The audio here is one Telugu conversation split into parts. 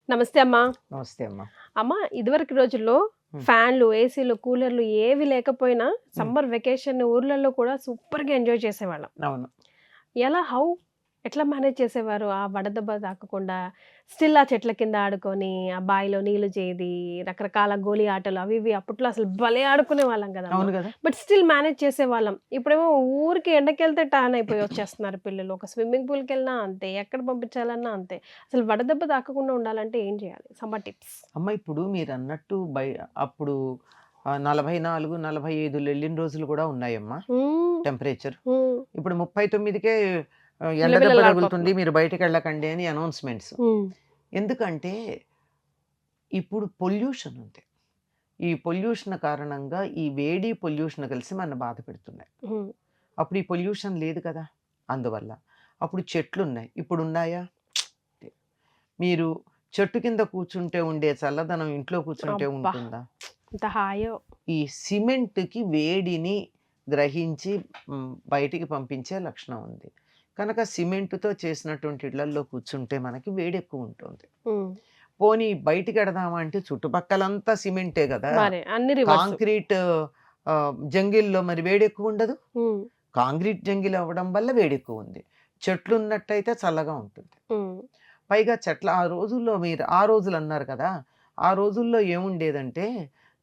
నమస్తే అమ్మా. నమస్తే అమ్మా. అమ్మా, ఇదివరకు రోజుల్లో హ్మ్. ఫ్యాన్లు, ఏసీలు, కూలర్లు ఏవి లేకపోయినా హ్మ్. సమ్మర్ వెకేషన్ ఊర్లలో కూడా సూపర్‌గా ఎంజాయ్ చేసేవాళ్ళం. అవును. హౌ ఎట్లా మేనేజ్ చేసేవారు? ఆ వడదెబ్బ తాకకుండా స్టిల్ ఆ చెట్ల కింద ఆడుకొని, ఆ బావిలో నీళ్లు చేది, రకరకాల గోలీ ఆటలు అవి ఇవి అప్పట్లో అసలు భలే ఆడుకునేవాళ్ళం కదమ్మా! అవును గదా! బట్ స్టిల్ మేనేజ్ చేసేవాళ్ళం. ఇప్పుడేమో ఊరికే ఎండకెళ్తే టాన్ అయిపోయి వచ్చేస్తున్నారు పిల్లలు. ఒక స్విమ్మింగ్ పూల్‌కెళ్ళినా అంతే, ఎక్కడ పంపించాలన్నా అంతే. అసలు వడదెబ్బ తాకకుండా ఉండాలంటే ఏం చేయాలి? Summer tips. అమ్మ ఇప్పుడు మీరన్నట్టు అప్పుడు 44, 45 ఎళ్ళిన రోజులు గూడా ఉన్నాయమ్మా హ్మ్. టెంపరేచర్. హ్మ్. ఇప్పుడు 39కే ఎండ దెబ్బ తగులుతుంది విలవిలలాడిపోతున్నాం. మీరు బయటికెళ్ళకండి అని అనౌన్స్‌మెంట్స్. హ్మ్. ఎందుకంటే ఇప్పుడు పొల్యూషన్ ఉంది. ఈ పొల్యూషన్ కారణంగా ఈ వేడి, పొల్యూషన్ కలిసి మనల్ని బాధ పెడుతున్నాయి. హ్మ్. అప్పుడు ఈ పొల్యూషన్ లేదు కదా! అందువల్ల. అప్పుడు చెట్లున్నాయి. ఇప్పుడున్నాయా? మీరు చెట్టు కింద కూర్చుంటే ఉండే చల్లదనం ఇంట్లో కూర్చుంటే అబ్బా! ఉంటుందా? ఎంత హాయో. ఈ సిమెంట్‌కి వేడిని గ్రహించి బయటికి పంపించే లక్షణం ఉంది. కనుక సిమెంట్‌తో చేసినటువంటి ఇళ్లల్లో కూర్చుంటే మనకి వేడెక్కువుంటుంది. హ్మ్. పోనీ బయటికెడదామా అంటే చుట్టుపక్కలంతా సిమెంటే గదా! మరి అన్ని రివర్సు. కాంక్రీట్ జంగిల్‌లో మరి వేడెక్కువుండదు. హ్మ్. కాంక్రీట్ జంగిల్ అవ్వడం వల్ల వేడెక్కువుంది. చెట్లున్నట్టయితే చల్లగా ఉంటుంది. హ్మ్. పైగా చెట్ల ఆ రోజులన్నారు కదా! ఆ రోజుల్లో ఏముండేదంటే,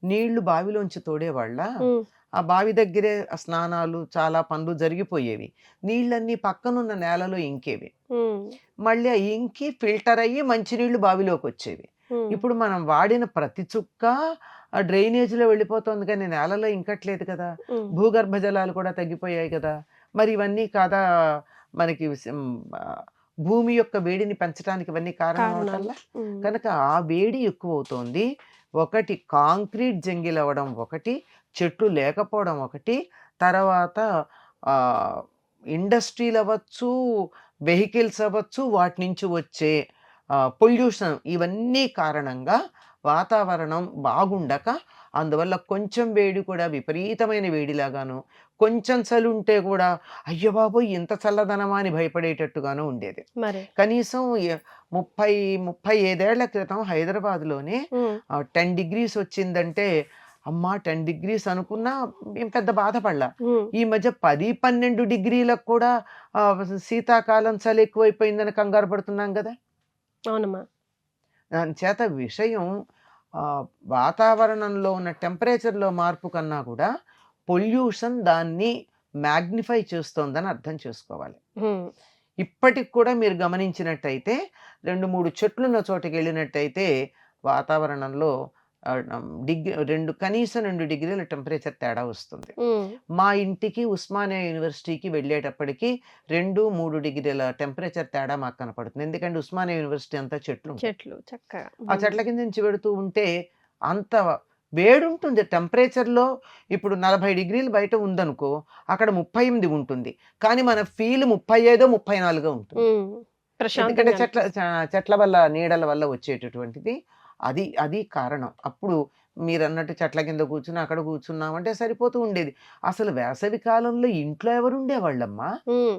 నీళ్లు బావిలోంచి తోడేవాళ్ళా, హ్మ్. ఆ బావి దగ్గరే స్నానాలు, చాలా పనులు జరిగిపోయేవి. నీళ్ళన్నీ పక్కనున్న నేలలో ఇంకేవి. హ్మ్. మళ్ళీ ఆ ఇంకి ఫిల్టర్ అయ్యి మంచినీళ్ళు బావిలోకొచ్చేవి. హ్మ్. ఇప్పుడు మనం వాడిన ప్రతి చుక్క ఆ డ్రైనేజ్‌లో వెళ్ళిపోతోంది కానీ నేలలో ఇంకట్లేదు కదా! హ్మ్. భూగర్భ జలాలు కూడా తగ్గిపోయాయి కదా! మరి ఇవన్నీ కాదా మనకి భూమి యొక్క వేడిని పెంచడానికి ఇవన్నీ కారణం కారణాలు. అవటంలా? హ్మ్. కనుక ఆ వేడి ఎక్కువవుతోంది. ఒకటి కాంక్రీట్ జంగిల్ అవ్వడం ఒకటి, చెట్లు లేకపోవడం ఒకటి, తర్వాత ఆహ్, ఇండస్ట్రీలవ్వచ్చు, వెహికల్స్ అవ్వచ్చు, వాటి నుంచి వచ్చే పొల్యూషన్ ఇవన్నీ కారణంగా వాతావరణం బాగుండక, అందువల్ల కొంచెం వేడి కూడా విపరీతమైన వేడిలాగాను, కొంచెం చలుంటే కూడా అయ్య బాబోయ్! ఇంత చల్లదనమా అని భయపడేటట్టుగాను ఉండేది. మరి. కనీసం 30, 35 ఏళ్ల క్రితం హైదరాబాద్‌లోనే హ్మ్. 10 డిగ్రీస్ వచ్చిందంటే, అమ్మా! 10 డిగ్రీస్ అనుకున్నా ఏం పెద్ద బాధపడలా. హ్మ్. ఈ మధ్య 10, 12 డిగ్రీలకు కూడా శీతాకాలం చలి ఎక్కువైపోయిందని కంగారు పడుతున్నాం గదా! అవునమ్మా. దానిచేత విషయం వాతావరణంలో ఉన్న టెంపరేచర్‌లో మార్పు కన్నా కూడా పొల్యూషన్ దాన్ని మాగ్నిఫై చేస్తోందని అర్థం చేసుకోవాలి. హ్మ్. ఇప్పటికి కూడా మీరు గమనించినట్టయితే 2, 3 చెట్లున్న చోటకెళ్ళినట్టయితే వాతావరణంలో ఆహ్, నం డిగ్ 2 కనీసం 2 డిగ్రీల టెంపరేచర్ తేడా వస్తుంది. హ్మ్. మా ఇంటికి ఉస్మానియా యూనివర్సిటీకి వెళ్ళేటప్పటికి 2, 3 డిగ్రీల టెంపరేచర్ తేడా మాకు కనపడుతుంది. ఎందుకంటే ఉస్మానియా యూనివర్సిటీ అంతా చెట్లుంటాయి. చెట్లు చక్కగా. ఆ హ్మ్. చెట్ల కింద నుంచి వెడుతూ ఉంటే అంత వేడుంటుంది టెంపరేచర్‌లో. ఇప్పుడు 40 డిగ్రీలు బయట ఉందనుకో, అక్కడ 38 ఉంటుంది. కానీ మన ఫీల్ 35, 34 ఉంటుంది. హ్మ్. ఎందుకంటే ప్రశాంతంగా అనిపిస్తుంది. చెట్ల వల్ల, నీడల వల్ల వచ్చేటటువంటిది. అది కారణం. అప్పుడు మీరన్నట్టు చెట్ల కింద కూర్చొని అక్కడ కూర్చున్నామంటే సరిపోతూ ఉండేది. అసలు వేసవి కాలంలో ఇంట్లో ఎవరుండేవాళ్ళమ్మా? హ్మ్.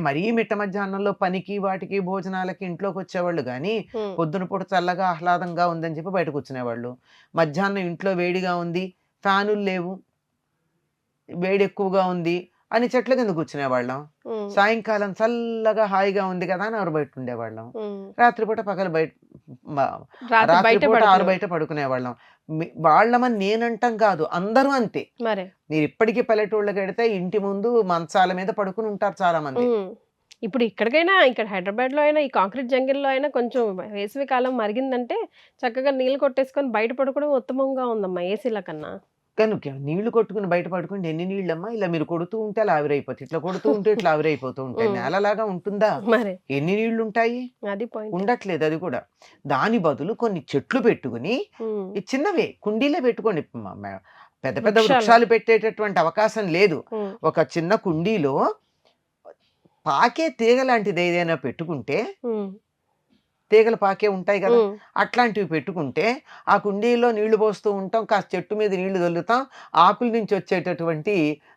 మరీ మిట్ట మధ్యాహ్నంలో పనికి, వాటికి, భోజనాలకి ఇంట్లోకొచ్చేవాళ్ళు గానీ, హ్మ్. పొద్దున పూట చల్లగా, ఆహ్లాదంగా ఉందని చెప్పి బయట కూర్చునేవాళ్ళు. మధ్యాహ్నం ఇంట్లో వేడిగా ఉంది, ఫ్యానులు లేవు, వేడెక్కువగా ఉంది అని చెట్ల కింద కూర్చునేవాళ్ళం. హ్మ్. సాయంకాలం చల్లగా, హాయిగా ఉంది కదా అని ఆరుబయట ఉండేవాళ్ళం. హ్మ్. రాత్రిపూట పగలు బయట మ రాత్రి బయటే రాత్రిపూట పడుకునేవారు. ఆరుబయట పడుకునేవాళ్ళం. వాళ్ళమని నేనంటం కాదు. అందరూ అంతే. మరి. మీరిప్పటికీ పల్లెటూళ్ళకెడితే ఇంటి ముందు మంచాల మీద పడుకొని ఉంటారు చాలామంది. హ్మ్. ఇప్పుడు ఇక్కడికైనా ఇక్కడ హైదరాబాద్‌లో అయినా, ఈ కాంక్రీట్ జంగిల్‌లో అయినా కొంచెం వేసవి కాలం మరిగిందంటే చక్కగా నీళ్లు కొట్టేసుకొని బయట పడుకోవడం ఉత్తమంగా ఉందమ్మా ఏసీల కన్నా. కనుక నీళ్లు కొట్టుకొని బయట పడుకుంటే ఎన్ని నీళ్ళమ్మా? ఇలా మీరు కొడుతూ ఉంటే అలా ఆవిరైపోతాయి. ఇట్లా కొడుతూ ఉంటే ఇట్లా ఆవిరైపోతూ ఉంటాయి. హ్మ్. నేలలాగా ఉంటుందా? మరి. ఎన్ని నీళ్లుంటాయి? అది పాయింట్. ఉండట్లేదు అది కూడా. దాని బదులు కొన్ని చెట్లు పెట్టుకొని, హ్మ్. ఈ చిన్నవే కుండీలే పెట్టుకోండి. మ మ పెద్ద పెద్ద వృక్షాలు. వృక్షాలు పెట్టేటటువంటి అవకాశం లేదు. హ్మ్. ఒక చిన్న కుండీలో పాకే తీగ లాంటిదేదైనా పెట్టుకుంటే హ్మ్. తీగలు పాకే ఉంటాయి గదా! హ్మ్. అట్లాంటివి పెట్టుకుంటే, ఆ కుండీలో నీళ్లు పోస్తూ ఉంటాం. కాస్త చెట్టు మీద నీళ్లు చల్లుతాం. ఆకుల నుంచి వచ్చేటటువంటి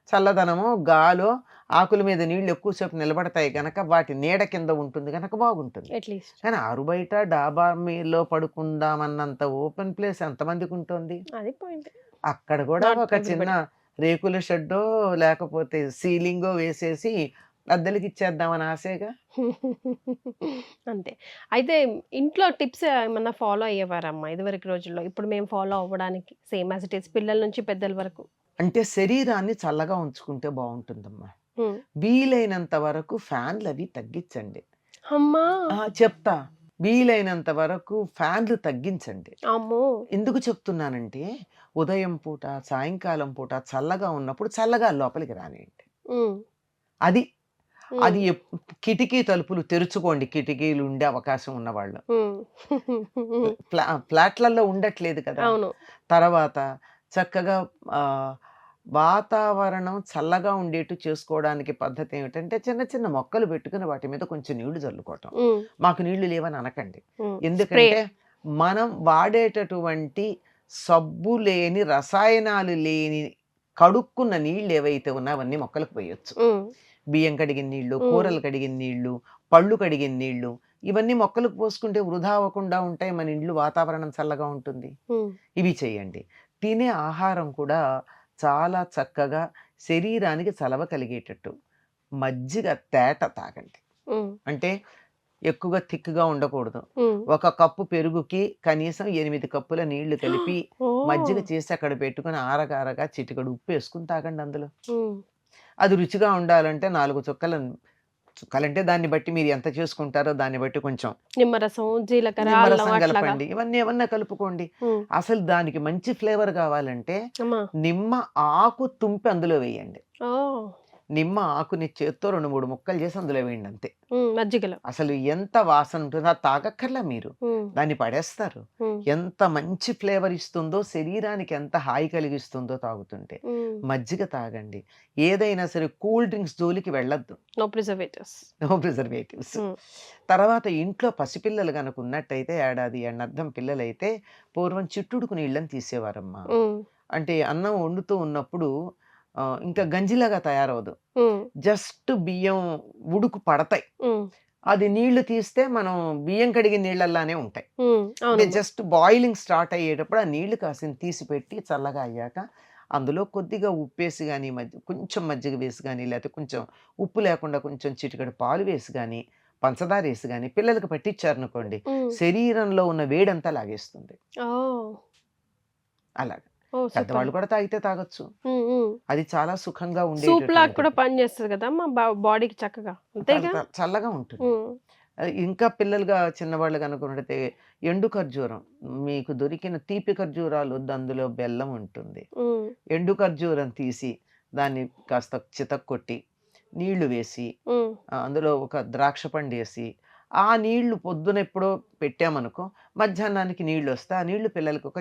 చల్లదనమో గాలో ఆకుల మీద నీళ్లు ఎక్కువసేపు నిలబడతాయి గనక వాటి నీడ కింద ఉంటుంది గనక బాగుంటుంది. అట్లీస్ట్ కానీ ఆరుబయట డాబా మీలో పడుకుందామన్నంత ఓపెన్ ప్లేస్ ఎంతమందికి ఉంటుంది? అది పాయింట్. అక్కడ కూడా నాట్ ఒక చిన్న ఎవ్రీబడి. రేకుల షెడ్డో లేకపోతే సీలింగో వేసేసి అద్దెలకి ఇచ్చేద్దామని ఆశేగా. అంతే. అయితే ఇంట్లో టిప్స్ ఏమన్నా ఫాలో అయ్యేవారమ్మా ఇదివరకు రోజుల్లో? ఇప్పుడు మేము ఫాలో అవ్వడానికి సేమ్ యాజ్ ఇట్ ఈస్ పిల్లల నుంచి పెద్దల వరకు. అంటే శరీరాన్ని చల్లగా ఉంచుకుంటే బాగుంటుందమ్మా. హ్మ్. వీలైనంత వరకు ఫ్యాన్లు అవి తగ్గించండి. అమ్మా! చెప్తా. వీలైనంత వరకు ఫ్యాన్లు తగ్గించండి. అమ్మో! ఎందుకు చెప్తున్నానంటే ఉదయం పూట సాయంకాలం పూట చల్లగా ఉన్నప్పుడు చల్లగా లోపలికి రానియండి. హ్మ్. అది అది హ్మ్. కిటికీ తలుపులు తెరుచుకోండి, కిటికీలు ఉండే అవకాశం ఉన్నవాళ్ళు. హ్మ్. ఫ్లాట్లలో ఉండట్లేదు కదా. అవును. తర్వాత చక్కగా వాతావరణం చల్లగా ఉండేట్టు చేసుకోవడానికి పద్ధతి ఏమిటంటే చిన్న చిన్న మొక్కలు పెట్టుకుని వాటి మీద కొంచెం నీళ్లు చల్లుకోవటం. హ్మ్. మాకు నీళ్లు లేవని అనకండి. హ్మ్. స్ప్రే. ఎందుకంటే మనం వాడేటటువంటి సబ్బు లేని, రసాయనాలు లేని కడుక్కున్న నీళ్ళు ఏవైతే ఉన్నాయో అవన్నీ మొక్కలకు పోయొచ్చు. హ్మ్. బియ్యం కడిగిన నీళ్లు, హ్మ్. కూరలు కడిగిన నీళ్లు, పళ్ళు కడిగిన నీళ్లు ఇవన్నీ మొక్కలకు పోసుకుంటే వృధా అవ్వకుండా ఉంటాయి. మన ఇండ్లు వాతావరణం చల్లగా ఉంటుంది. హ్మ్. ఇవి చేయండి. తినే ఆహారం కూడా చాలా చక్కగా శరీరానికి చలవ కలిగేటట్టు మజ్జిగ తేట తాగండి. హ్మ్. అంటే ఎక్కువగా థిక్‌గా ఉండకూడదు. హ్మ్. ఒక కప్పు పెరుగుకి కనీసం 8 కప్పుల నీళ్లు కలిపి మజ్జిగ ఓహ్! చేసి అక్కడ పెట్టుకొని ఆరగారగా చిటికెడు ఉప్పేసుకొని తాగండి అందులో. హ్మ్. అది రుచిగా ఉండాలంటే 4 చుక్కలంటే దాన్ని బట్టి మీరు ఎంత చేసుకుంటారో దాన్ని బట్టి కొంచెం నిమ్మరసం, జీలకర్ర, అల్లం నిమ్మరసం అట్లాగా. కలపండి. ఇవన్నీ ఏమన్నా కలుపుకోండి. హ్మ్. అసలు దానికి మంచి ఫ్లేవర్ కావాలంటే అమ్మా! నిమ్మ ఆకు తుంపి అందులో వేయండి. ఓహ్! నిమ్మ ఆకుని చేత్తో 2, 3 ముక్కలు చేసి అందులో వేయండి అంతే. హ్మ్. మజ్జిగలో. అసలు ఎంత వాసన ఉంటుందో అది తాగక్కర్లా మీరు. హ్మ్. దాన్ని పడేస్తారు. హ్మ్. ఎంత మంచి ఫ్లేవర్ ఇస్తుందో, శరీరానికి ఎంత హాయి కలిగిస్తుందో తాగుతుంటే. హ్మ్. మజ్జిగ తాగండి. ఏదైనా సరే కూల్ డ్రింక్స్ జోలికి వెళ్ళొద్దు. No preservatives. No preservatives. Hmm. తర్వాత ఇంట్లో పసిపిల్లలు గనక ఉన్నట్టయితే ఏడాది, ఏడనర్థం పిల్లలైతే పూర్వం చిట్టుడుకు నీళ్ళని తీసేవారమ్మా. హ్మ్. అంటే అన్నం వండుతూ ఉన్నప్పుడు ఇంకా గంజిలాగా తయారవ్వదు. హ్మ్. జస్ట్ బియ్యం ఉడుకు పడతాయి. హ్మ్. అది నీళ్లు తీస్తే మనం బియ్యం కడిగిన నీళ్ళల్లానే ఉంటాయి. హ్మ్. అంటే అవునమ్మా. జస్ట్ బాయిలింగ్ స్టార్ట్ అయ్యేటప్పుడు ఆ నీళ్లు కాసిన్ని తీసి పెట్టి చల్లగా అయ్యాక అందులో కొద్దిగా ఉప్పేసి గాని, కొంచెం మజ్జిగ వేసి గాని, లేతే కొంచెం ఉప్పు లేకుండా కొంచెం చిటికెడు పాలు వేసి గాని, పంచదార ఏసి గాని పిల్లలకి పట్టిచ్చారనుకోండి, హ్మ్. శరీరంలో ఉన్న వేడంతా లాగేస్తుంది. ఓహ్! అలాగా. ఓహ్! సూపర్. పెద్దవాళ్ళు కూడా తాగితే తాగొచ్చు. హ్మ్. హ్మ్. అది చాలా సుఖంగా సూప్ లాగా ఉండేటటువంటిది. కూడా పనిచేస్తది కదమ్మా బాడీకి చక్కగా. అంతేగా? చల్లగా ఉంటుంది. హ్మ్. ఇంకా పిల్లలుగా చిన్నవాళ్ళు గనుక ఉండితే ఎండు ఖర్జూరం మీకు దొరికిన తీపి ఖర్జూరాలు వద్దు, అందులో బెల్లం ఉంటుంది. హ్మ్. ఎండు ఖర్జూరం తీసి దాన్ని కాస్త చితక్కొట్టి నీళ్లు వేసి హ్మ్. అందులో ఒక ద్రాక్ష పండేసి ఆ నీళ్లు పొద్దున ఎప్పుడో పెట్టామనుకో మధ్యాహ్నానికి నీళ్ళొస్తే ఆ నీళ్లు పిల్లలకి ఒక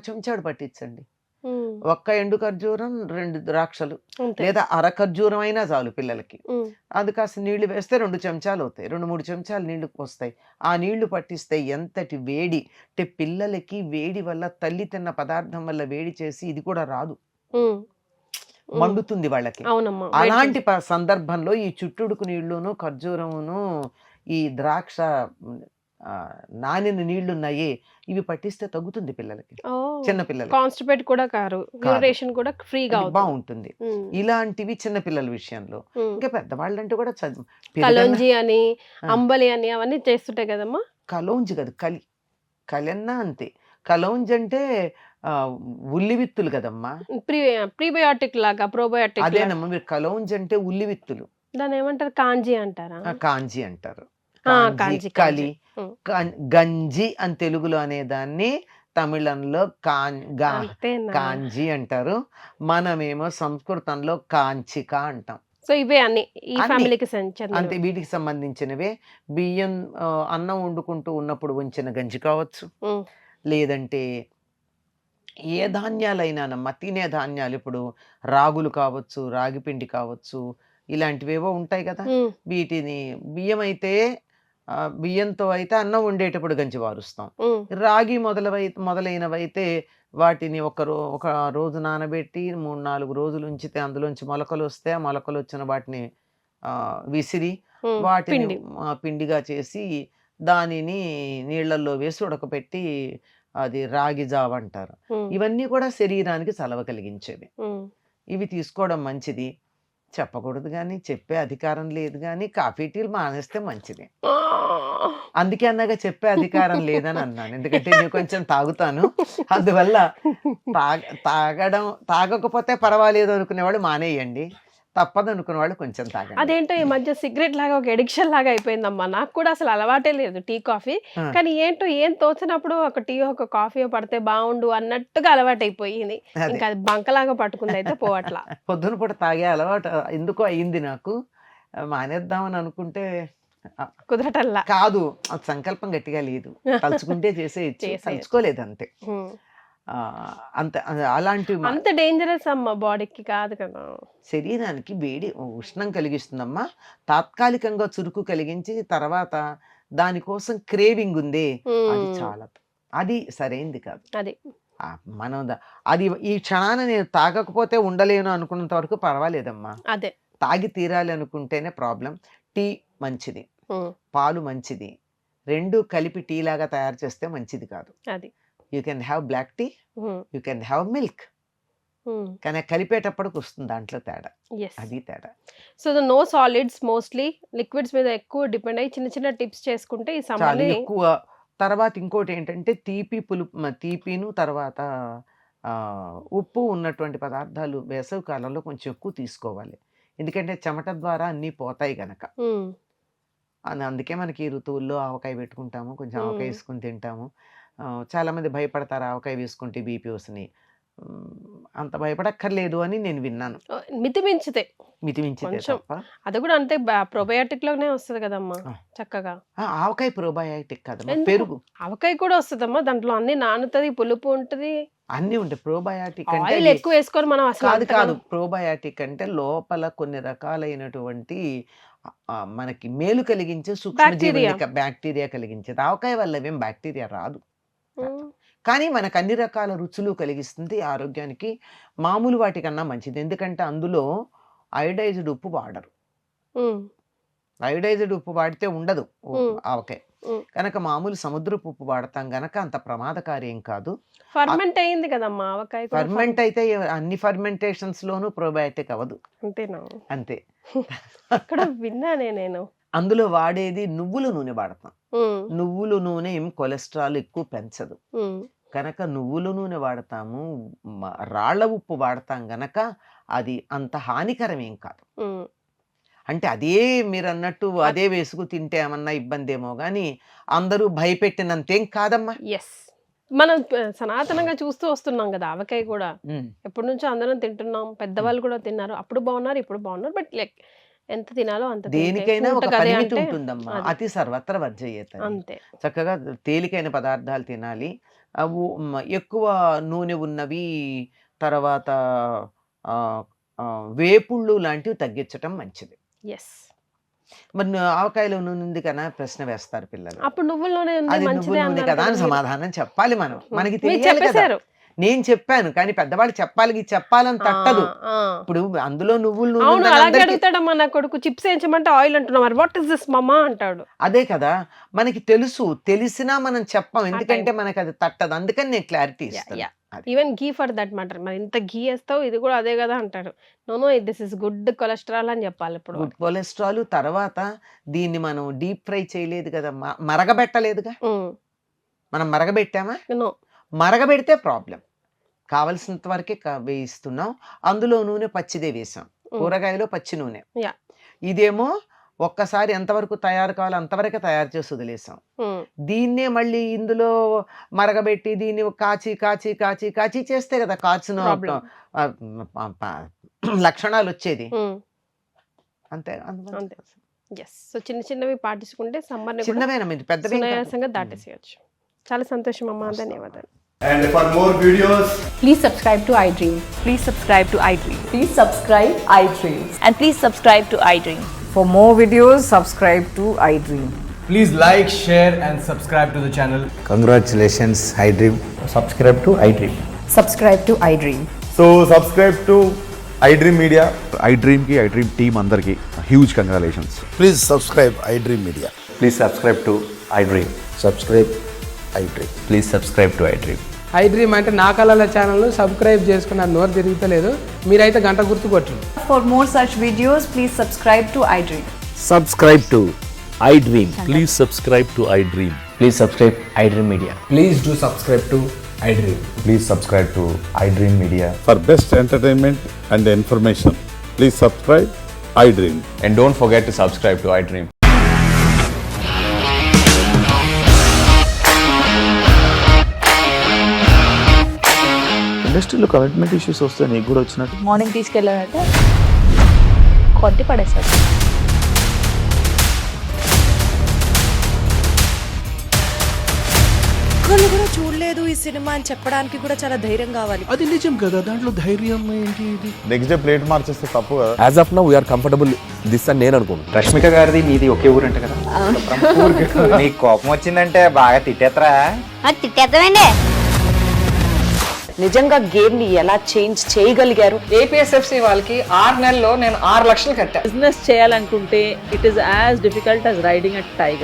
చెంచాడు పట్టించండి. హ్మ్. ఒక్క ఎండు ఖర్జూరం, 2 ద్రాక్షలు అంతే. లేదా అర ఖర్జూరం అయినా చాలు పిల్లలకి. హ్మ్. అది కాస్త నీళ్లు వేస్తే 2 చెంచాలవుతాయి. 2, 3 చెంచాలు నీళ్లు పోస్తాయి. ఆ నీళ్లు పట్టిస్తే ఎంతటి వేడి అంటే పిల్లలకి వేడి వల్ల తల్లి తిన్న పదార్థం వల్ల వేడి చేసి ఇది కూడా రాదు. హ్మ్. హ్మ్. మండుతుంది వాళ్ళకి. అవునమ్మా. అలాంటి సందర్భంలో ఈ చుట్టుడుకు నీళ్లును, ఖర్జూరమును, ఈ ద్రాక్ష హ్మ్, నానిన నీళ్లున్నాయే ఇవి పట్టిస్తే తగ్గుతుంది పిల్లలకి. ఓహ్! చిన్న పిల్లలకి. కాన్‌స్టిపేట్ కూడా కారు. కాదు. యూరినేషన్ కూడా ఫ్రీగా అది అవుతుంది. బావుంటుంది. హ్మ్. ఇలాంటివి చిన్న పిల్లల విషయంలో. హ్మ్. ఇంకా పెద్దవాళ్ళంటే కూడా పెరుగన్న కలోంజీ అని, ఆ! అంబలి అని అవన్నీ చేస్తుంటాయి కదమ్మా! కలౌంజి కాదు కలియన్నా అంతే. కలౌంజి అంటే ఆహ్, ఉల్లి విత్తులు కదమ్మా! ప్రీ ప్రీబయోటిక్ లాగా, ప్రోబయోటిక్ లాగా. అదేనమ్మా మీరు కలౌంజి అంటే ఉల్లి విత్తులు. దాన్నేమంటారు? కాంజీ అంటారా? కాంజి అంటారు. ఆ! కాంజి, కాంజీ. కలి, హ్మ్. గంజి అని తెలుగులో అనేదాన్ని తమిళంలో అంతేనా? కాంజి అంటారు. మనమేమో సంస్కృతంలో కాంచిక అంటాం. సో, ఇవే అన్నీ. ఈ అన్నీ. ఫ్యామిలీకి అంతే చెందినవి. వీటికి సంబంధించినవే. బియ్యం అన్నం వండుకుంటూ ఉన్నప్పుడు ఉంచిన గంజి కావచ్చు. హ్మ్. లేదంటే ఏ ధాన్యాలైనానమ్మా తినే ధాన్యాలు ఇప్పుడు రాగులు కావచ్చు, రాగి పిండి కావచ్చు, ఇలాంటివేవో ఉంటాయి కదా! హ్మ్. వీటిని బియ్యమైతే బియ్యంతో అయితే అన్నం వండేటప్పుడు గంజి వారుస్తాం. హ్మ్. రాగి మొదలైనవైతే వాటిని ఒక రోజు నానబెట్టి 3-4 రోజులు ఉంచితే అందులోంచి మొలకలు వస్తే ఆ మొలకలు వచ్చిన వాటిని విసిరి వాటిని పిండి. పిండిగా చేసి దానిని నీళ్ళల్లో వేసి ఉడకపెట్టి అది రాగి జావ అంటారు. ఇవన్నీ కూడా శరీరానికి చలవ కలిగించేవి. ఇవి తీసుకోవడం మంచిది. చెప్పకూడదు కానీ చెప్పే అధికారం లేదు కానీ కాఫీ టీలు మానేస్తే మంచిది. అందుకే అన్నాగా చెప్పే అధికారం లేదని అన్నాను. ఎందుకంటే నేను కొంచెం తాగుతాను. అందువల్ల తాగకపోతే పర్వాలేదు అనుకునేవాళ్ళు మానేయండి, తప్పదు అనుకునే వాళ్ళు కొంచెం తాగండి. అదేంటో ఈ మధ్య సిగరెట్ లాగా ఒక ఎడిక్షన్ లాగా అయిపోయిందమ్మా. నాకు కూడా అసలు అలవాటే లేదు టీ కాఫీ. కానీ ఏంటో ఏం తోచినప్పుడు ఒక టీ ఒక కాఫీ పడితే బాగుండు అన్నట్టుగా అలవాటు అయిపోయింది. ఇంకా అది బంకలాగా పట్టుకుంది అయితే పోవట్లా. పొద్దున పూట తాగే అలవాటు ఎందుకో అయింది నాకు. మానేద్దామని అనుకుంటే కుదరటల్లా. కాదు, సంకల్పం గట్టిగా లేదు. తలుచుకుంటే చేసేయచ్చు, తలుచుకోలేదు అంతే. అంత అలాంటి అంత డేంజరస్ అమ్మా బాడీకి కాదు కదా. శరీరానికి వేడి ఉష్ణం కలిగిస్తుందమ్మా. తాత్కాలికంగా చురుకు కలిగించి తర్వాత దానికోసం క్రేవింగ్ ఉంది, అది చాలా అది సరైంది కాదు. అది మనం అది ఈ క్షణాన నేను తాగకపోతే ఉండలేను అనుకున్నంత వరకు పర్వాలేదమ్మా. అదే తాగి తీరాలి అనుకుంటేనే ప్రాబ్లం. టీ మంచిది, పాలు మంచిది, రెండు కలిపి టీ లాగా తయారు చేస్తే మంచిది కాదు. అది you can have black tea, you can have milk, కానీ కలిపేటప్పటికి వస్తుంది దాంట్లో తేడా. అది తేడా. So no solids, mostly liquids మీద ఎక్కువ డిపెండ్ అయ్యి చిన్న చిన్న టిప్స్ చేసుకుంటే ఈ చాలా ఎక్కువ. తర్వాత ఇంకోటి ఏంటంటే తీపిను తర్వాత ఉప్పు ఉన్నటువంటి పదార్థాలు వేసవి కాలంలో కొంచెం ఎక్కువ తీసుకోవాలి. ఎందుకంటే చెమట ద్వారా అన్నీ పోతాయి గనక. అందుకే మనకి ఈ ఋతువుల్లో ఆవకాయ పెట్టుకుంటాము, కొంచెం ఆవకాయ వేసుకుని తింటాము. చాలా మంది భయపడతారు ఆవకాయ వేసుకుంటే బీపీ వస్తుంది. అంత భయపడక్కర్లేదు అని నేను విన్నాను. మితిమించితే తప్ప అది కూడా అంతే ప్రోబయాటిక్ లోనే వస్తుంది కదమ్మా చక్కగా. ఆవకాయ ప్రోబయాటిక్ కదమ్మా, పెరుగు. ఆవకాయ కూడా వస్తుందమ్మా, దాంట్లో అన్ని నానుతుంది, పులుపు ఉంటది, అన్ని ఉంటాయి. ప్రోబయాటిక్ అంటే ఆయిల్ ఎక్కువ వేసుకొని మనం అసలు కాదు. ప్రోబయాటిక్ అంటే లోపల కొన్ని రకాలైనటువంటి మనకి మేలు కలిగించే సూక్ష్మజీవులు బ్యాక్టీరియా కలిగించేది. ఆవకాయ వల్ల ఏం బ్యాక్టీరియా రాదు, కానీ మనకు అన్ని రకాల రుచులు కలిగిస్తుంది. ఆరోగ్యానికి మామూలు వాటికన్నా మంచిది. ఎందుకంటే అందులో అయోడైజ్డ్ ఉప్పు వాడరు. అయోడైజ్డ్ ఉప్పు వాడితే ఉండదు ఆవకాయ, కనుక మామూలు సముద్రపు ఉప్పు వాడతాం గనక అంత ప్రమాదకారి ఏం కాదు. ఫర్మెంట్ అయింది కదమ్మా ఆవకాయ. ఫర్మెంట్ అయితే అన్ని ఫర్మెంటేషన్స్ లోనూ ప్రోబయాటిక్ అవ్వదు. అంతేనా? అంతే. అక్కడ విన్నానే నేను. అందులో వాడేది నువ్వుల నూనె వాడతాం. నువ్వుల నూనె ఏం కొలెస్ట్రాల్ ఎక్కువ పెంచదు కనుక నువ్వుల నూనె వాడతాము. రాళ్ల ఉప్పు వాడతాం గనక అది అంత హానికరం ఏం కాదు. అంటే అదే మీరు అన్నట్టు అదే వేసుకు తింటే ఏమన్నా ఇబ్బంది ఏమో కానీ అందరూ భయపెట్టినంతేం కాదమ్మా. ఎస్, మనం సనాతనంగా చూస్తూ వస్తున్నాం కదా ఆవకాయ కూడా. ఎప్పటి నుంచో అందరం తింటున్నాం, పెద్దవాళ్ళు కూడా తిన్నారు, అప్పుడు బాగున్నారు, ఇప్పుడు బాగున్నారు. బట్ లైక్ ఎంత తినాలో అంత. దేనికైనా ఒక పరిమితి ఉంటుందమ్మా. అతి సర్వత్ర వర్జయేత్. అంతే. చక్కగా తేలికైన పదార్థాలు తినాలి. అవి ఎక్కువ నూనె ఉన్నవి, తర్వాత వేపుళ్ళు లాంటివి తగ్గించటం మంచిది. ఎస్. మరి ఆవకాయలో నూనె ఉంది కదా ప్రశ్న వేస్తారు పిల్లలు. అప్పుడు నువ్వుల నూనె అది నువ్వుల నూనె కదా అని సమాధానం చెప్పాలి మనం. మనకి తెలియాలి కదా. నేను చెప్పాను కానీ పెద్దవాళ్ళు చెప్పాలని తట్టదు. ఇప్పుడు అందులో నువ్వులు నూనె అడుగుతాడమ్మా నా కొడుకు, చిప్స్ వేయించమంటే ఆయిల్ అంటున్నావు, వాట్ ఇస్ దిస్ మమ్మా అంటాడు. అదే కదా, మనకి తెలిసినా మనం చెప్పం, ఎందుకంటే మనకి అది తట్టదు. అందుకని నేను క్లారిటీ ఇస్తాను. Even ghee for that matter. మరి ఇంత ఘీ వేస్తావు, ఇది కూడా అదే కదా అంటారు. No this is good cholesterol అని చెప్పాలి. ఇప్పుడు గుడ్ కొలెస్ట్రాల్. తర్వాత దీన్ని మనం డీప్ ఫ్రై చేయలేదు కదా, మరగబెట్టలేదుగా. మనం మరగబెట్టామా? మరగబెడితే ప్రాబ్లం. కావలసినంత వరకే వేయిస్తున్నాం. అందులో నూనె పచ్చిదే వేసాం, కూరగాయలో పచ్చి నూనె. ఇదేమో ఒక్కసారి ఎంతవరకు తయారు కావాలో అంతవరకే తయారు చేసి వదిలేసాం. దీన్నే మళ్ళీ ఇందులో మరగబెట్టి దీన్ని కాచి కాచి కాచి కాచి చేస్తే కదా కాచిన లక్షణాలు వచ్చేది. అంతే. సో చిన్న చిన్నవి పాటించుకుంటే సమ్మర్ చిన్నవేనా పెద్దవి దాటేసేయచ్చు. చాలా సంతోషం అమ్మా, ధన్యవాదాలు. And for more videos, please subscribe to iDream. Please subscribe to iDream. Please subscribe iDream. And please subscribe to iDream. For more videos, subscribe to iDream. please like, share and subscribe to the channel. Congratulations, iDream. Subscribe to iDream. Subscribe to iDream. So subscribe to iDream Media. iDream की iDream team अंदर की huge congratulations. Please subscribe iDream Media. Please subscribe to iDream. Subscribe iDream. Please subscribe to iDream. iDream అంటే నా కళల ఛానల్ సబ్స్క్రైబ్ చేసుకున్న నోరు తిరుగుతలేదు, మీరైతే గంట గుర్తు కొట్టండి. For more such videos, please subscribe to iDream. Subscribe to iDream. Please subscribe to iDream. Please subscribe iDream Media. Please do subscribe to iDream. Please subscribe to iDream Media. For best entertainment and information, please subscribe iDream. And don't forget to subscribe to iDream. ఇండస్ట్రీలో కమిట్మెంట్ ఇష్యూస్ వస్తే నీకు కూడా వచ్చినట్టు మార్నింగ్ తీసుకెళ్ళాడంటే కొట్టి పడేస్తాడు. ఒక్కళ్ళు కూడా చూడలేదు ఈ సినిమా అని చెప్పడానికి కూడా చాలా ధైర్యం కావాలి. అది నిజం కదా, దాంట్లో ధైర్యం ఏంటి? ఇది నెక్స్ట్ డే ప్లేట్ మార్చేస్తే తప్పు కదా. As of now, we are comfortable this అని నేను అనుకుంటున్నాను. రష్మిక గారిది మీది ఒకే ఊరంట కదా. నీకు కోపం వచ్చిందంటే బాగా తిట్టేత్తరా? తిట్టేద్దామండి. నిజంగా గేమ్ ని ఎలా చేంజ్ చేయగలిగారు? APSFC వాళ్ళకి 6 నెలల్లో నేను 6 లక్షలు కట్టా. బిజినెస్ చేయాలనుకుంటే it is as difficult as riding a tiger.